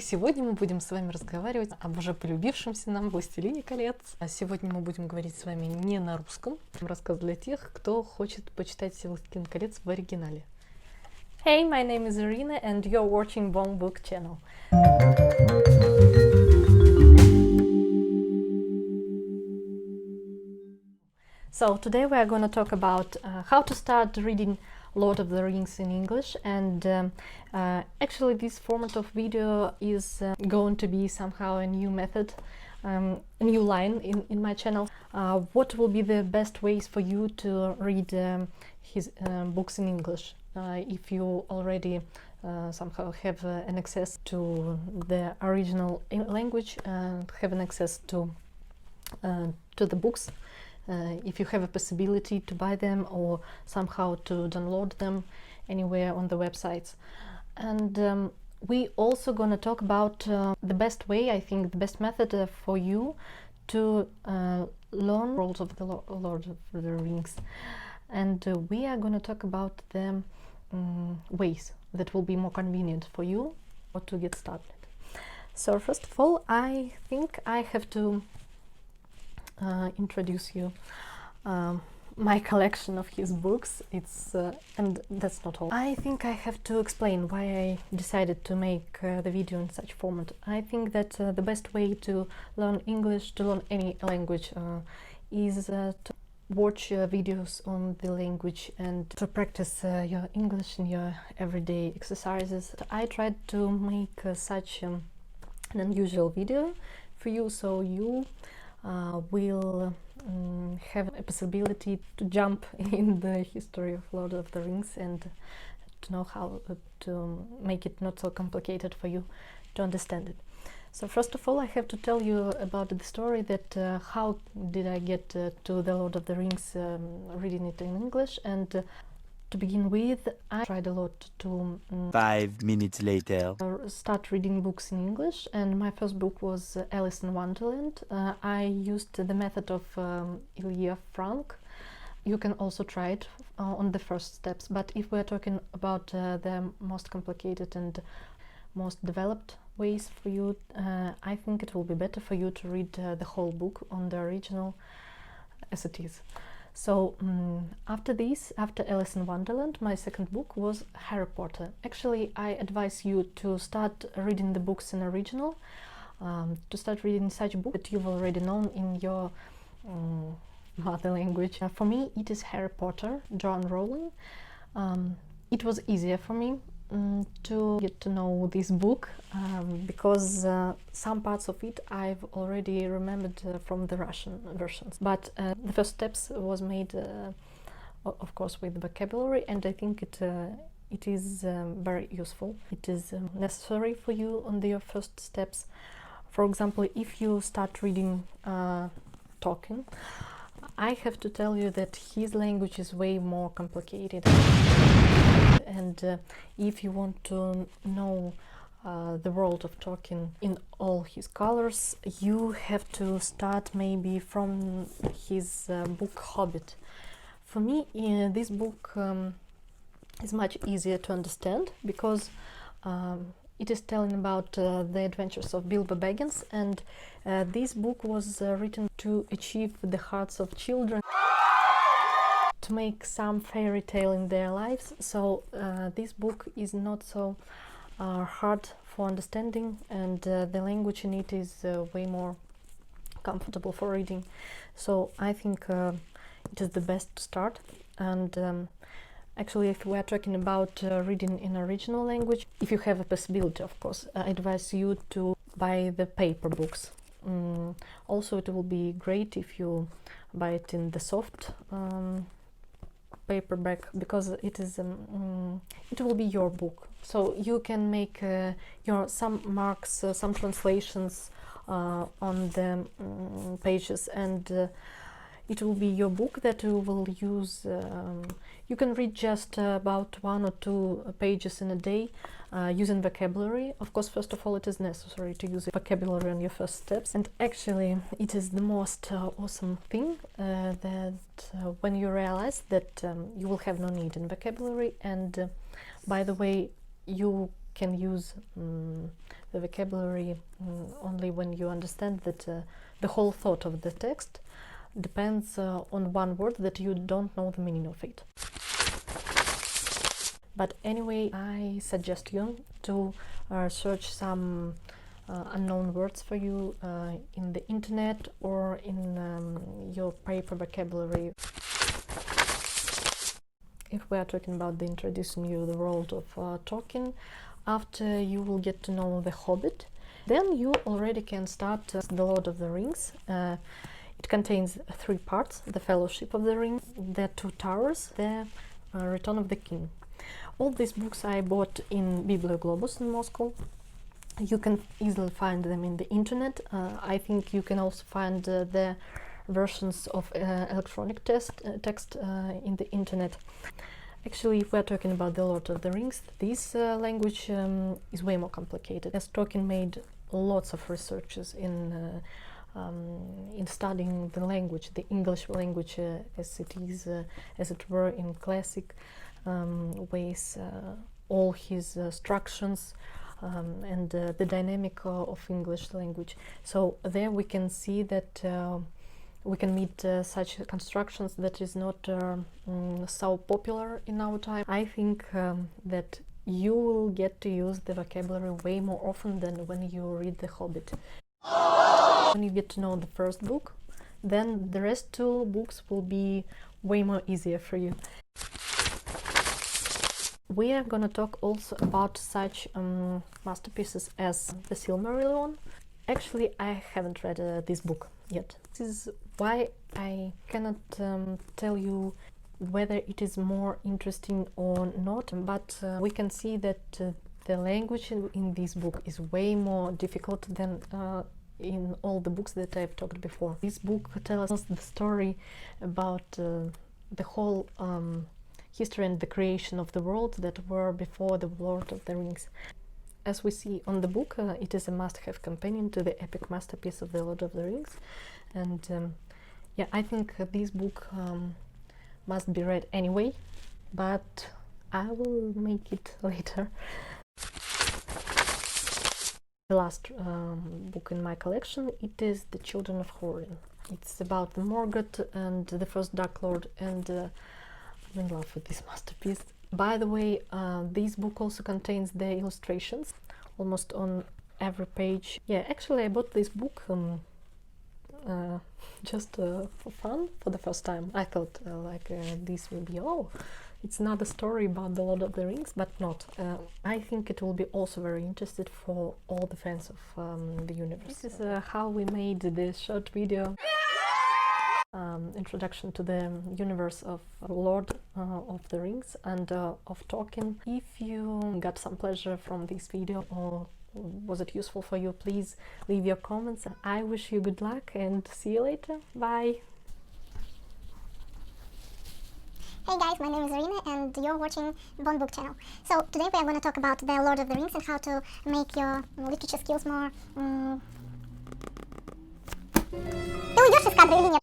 Сегодня мы будем с вами разговаривать об уже полюбившемся нам «Властелине колец». А сегодня мы будем говорить с вами не на русском. Рассказ для тех, кто хочет почитать «Властелин колец» в оригинале. Hey, my name is Irina and you're watching Bomb Book channel. So today we are going to talk about how to start reading Lord of the Rings in English, and actually this format of video is going to be somehow a new method, a new line in my channel. What will be the best ways for you to read his books in English? If you already somehow have an access to the original language and have an access to the books, if you have a possibility to buy them or somehow to download them anywhere on the websites. And we also gonna talk about the best way, I think the best method for you to learn World of the Lord of the Rings. And we are gonna talk about the ways that will be more convenient for you or to get started. So first of all, I think I have to introduce you my collection of his books. It's and that's not all. I think I have to explain why I decided to make the video in such format. I think that the best way to learn English, to learn any language, is to watch videos on the language and to practice your English in your everyday exercises. I tried to make such an unusual video for you, so you will have a possibility to jump in the history of Lord of the Rings and to know how to make it not so complicated for you to understand it. So first of all, I have to tell you about the story that how did I get to the Lord of the Rings, reading it in English. And to begin with, I tried a lot to 5 minutes later start reading books in English, and my first book was Alice in Wonderland. I used the method of Ilya Frank. You can also try it on the first steps, but if we're talking about the most complicated and most developed ways for you, I think it will be better for you to read the whole book on the original as it is. So after Alice in Wonderland, my second book was Harry Potter. Actually, I advise you to start reading the books in original, to start reading such books that you've already known in your mother language. For me, it is Harry Potter, J.R.R. Rowling. It was easier for me to get to know this book because some parts of it I've already remembered from the Russian versions. But the first steps was made, of course, with vocabulary, and I think it is very useful. It is necessary for you on your first steps. For example, if you start reading Tolkien, I have to tell you that his language is way more complicated. And if you want to know the world of Tolkien in all his colors, you have to start maybe from his book Hobbit. For me, this book is much easier to understand because it is telling about the adventures of Bilbo Baggins, and this book was written to achieve the hearts of children, to make some fairy tale in their lives. So this book is not so hard for understanding, and the language in it is way more comfortable for reading. So I think it is the best start. And actually, if we are talking about reading in original language, if you have a possibility, of course, I advise you to buy the paper books. Also, it will be great if you buy it in the soft paperback, because it is it will be your book, so you can make some marks, some translations on the pages, and it will be your book that you will use. You can read just about 1 or 2 pages in a day using vocabulary. Of course, first of all, it is necessary to use vocabulary on your first steps. And actually, it is the most awesome thing that when you realize that you will have no need in vocabulary. And by the way, you can use the vocabulary only when you understand that the whole thought of the text depends on one word that you don't know the meaning of it. But anyway, I suggest you to search some unknown words for you in the internet or in your paper vocabulary. If we are talking about the introducing you the world of Tolkien, after you will get to know The Hobbit, then you already can start The Lord of the Rings. It contains 3 parts: The Fellowship of the Ring, The Two Towers, The Return of the King. All these books I bought in Biblioglobus in Moscow. You can easily find them in the internet. I think you can also find the versions of electronic text in the internet. Actually, if we're talking about The Lord of the Rings, this language is way more complicated, as Tolkien made lots of researches in studying the language, the English language as it is, as it were, in classic ways, all his structures and the dynamic of English language. So there we can see that we can meet such constructions that is not so popular in our time. I think that you will get to use the vocabulary way more often than when you read The Hobbit. When you get to know the first book, then the rest 2 books will be way more easier for you. We are going to talk also about such masterpieces as The Silmarillion. Actually, I haven't read this book yet. This is why I cannot tell you whether it is more interesting or not, but we can see that the language in this book is way more difficult than in all the books that I've talked before. This book tells us the story about the whole history and the creation of the world that were before the Lord of the Rings. As we see on the book, it is a must-have companion to the epic masterpiece of the Lord of the Rings, and yeah, I think this book must be read anyway, but I will make it later. The last book in my collection, it is The Children of Húrin. It's about Morgoth and the first Dark Lord, and I'm in love with this masterpiece. By the way, this book also contains the illustrations almost on every page. Yeah, actually I bought this book just for fun for the first time. I thought this will be, oh, it's another story about the Lord of the Rings, but not. I think it will be also very interesting for all the fans of the universe. This is how we made this short video. Introduction to the universe of Lord of the Rings and of Tolkien. If you got some pleasure from this video or was it useful for you, please leave your comments. I wish you good luck and see you later. Bye! Hey guys, my name is Irina and you're watching Bon Book channel. So today we are going to talk about the Lord of the Rings and how to make your literature skills more... Ты уйдешь из кадра или нет?